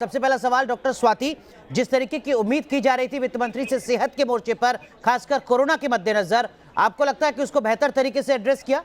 सबसे पहला सवाल डॉक्टर स्वाति, जिस तरीके की उम्मीद की जा रही थी वित्त मंत्री से सेहत के मोर्चे पर, खासकर कोरोना के मद्देनजर, आपको लगता है कि उसको बेहतर तरीके से एड्रेस किया?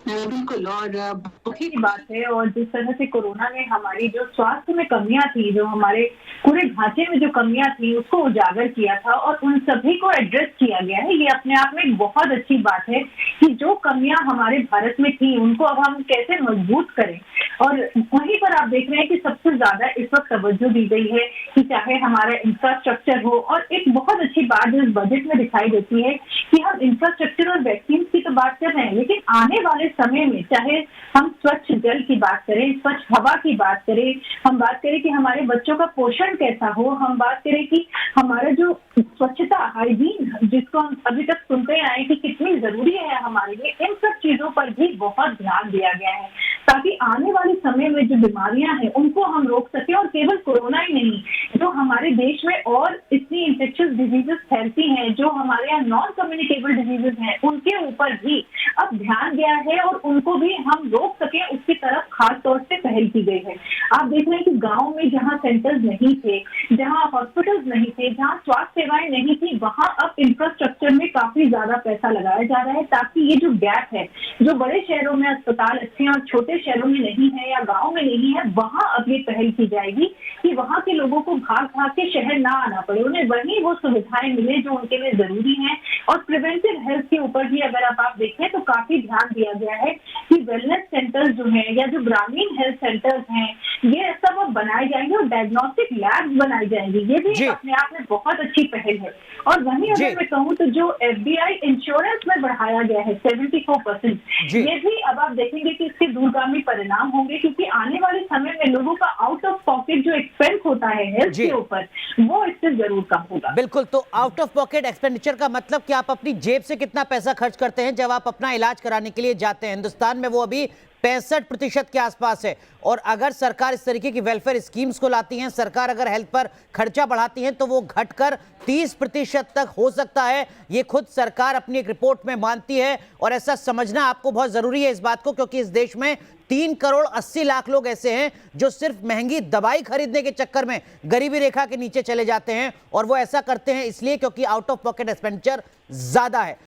बिल्कुल। और बहुत ही बात है। और जिस तरह से कोरोना में हमारी जो स्वास्थ्य में कमियां थी, जो हमारे पूरे ढांचे में जो कमियां थी, उसको उजागर किया था और उन सभी को एड्रेस किया गया है। ये अपने आप में एक बहुत अच्छी बात है कि जो कमियां हमारे भारत में थी उनको अब हम कैसे मजबूत करें। और वहीं पर आप देख रहे हैं कि सबसे ज्यादा इस वक्त तवज्जो दी गई है कि चाहे हमारा इंफ्रास्ट्रक्चर हो। और एक बहुत अच्छी बात जो इस बजट में दिखाई देती है कि हम इंफ्रास्ट्रक्चर और वैक्सीन की तो बात कर रहे हैं, लेकिन आने वाले समय में चाहे हम स्वच्छ जल की बात करें, स्वच्छ हवा की बात करें, हम बात करें कि हमारे बच्चों का पोषण कैसा हो, हम बात करें कि हमारा जो स्वच्छता हाइजीन जिसको हम अभी तक सुनते आए कि कितनी जरूरी है हमारे लिए, इन सब चीजों पर भी बहुत ध्यान दिया गया है ताकि आने वाले समय में जो बीमारियां हैं उनको हम रोक सके। और केवल कोरोना ही नहीं, जो हमारे देश में और इतनी इंफेक्शियस डिजीजेस फैलती हैं, जो हमारे यहाँ नॉन कम्युनिकेबल डिजीजेस हैं, उनके ऊपर भी अब ध्यान गया है और उनको भी हम रोक सके, उसकी तरफ खास तौर से पहल की गई है। आप देख रहे हैं कि गांव में जहां सेंटर्स नहीं थे, जहां हॉस्पिटल्स नहीं थे, जहां स्वास्थ्य सेवाएं नहीं थी, वहां अब इंफ्रास्ट्रक्चर में काफी ज्यादा पैसा लगाया जा रहा है ताकि ये जो गैप है, जो बड़े शहरों में अस्पताल अच्छे हैं और छोटे शहरों में नहीं है या गाँव में नहीं है, वहां अब ये पहल की जाएगी कि वहां के लोगों को भाग भाग के शहर ना आना पड़े, उन्हें वहीं वो सुविधाएं मिले जो उनके लिए जरूरी हैं। और प्रिवेंटिव हेल्थ के ऊपर भी अगर आप देखें तो काफी ध्यान दिया गया है कि वेलनेस सेंटर्स जो हैं या जो ग्रामीण हेल्थ सेंटर्स हैं, ये सब अब बनाए जाएंगे और डायग्नोस्टिक लैब्स बनाई जाएंगी। ये भी अपने आप में बहुत अच्छी पहल है। और वहीं अगर मैं कहूँ तो जो FBI इंश्योरेंस में बढ़ाया गया है 74%, ये भी अब आप देखेंगे कि इसके दूरगामी परिणाम होंगे, क्योंकि आने वाले समय में लोगों का आउट ऑफ पॉकेट जो एक्सपेंस होता है हेल्थ के ऊपर, वो इससे जरूर कम होगा। बिल्कुल। तो आउट ऑफ पॉकेट एक्सपेंडिचर का मतलब कि आप अपनी जेब से कितना पैसा खर्च करते हैं जब आप अपना इलाज कराने के लिए जाते हैं। हिंदुस्तान में वो अभी 65% के आसपास है। और अगर सरकार इस तरीके की वेलफेयर स्कीम्स को लाती है, सरकार अगर हेल्थ पर खर्चा बढ़ाती है, तो वो घटकर 30% तक हो सकता है। ये खुद सरकार अपनी एक रिपोर्ट में मानती है और ऐसा समझना आपको बहुत जरूरी है इस बात को, क्योंकि इस देश में 3 करोड़ 80 लाख लोग ऐसे हैं जो सिर्फ महंगी दवाई खरीदने के चक्कर में गरीबी रेखा के नीचे चले जाते हैं। और वो ऐसा करते हैं इसलिए क्योंकि आउट ऑफ पॉकेट एक्सपेंडिचर ज्यादा है।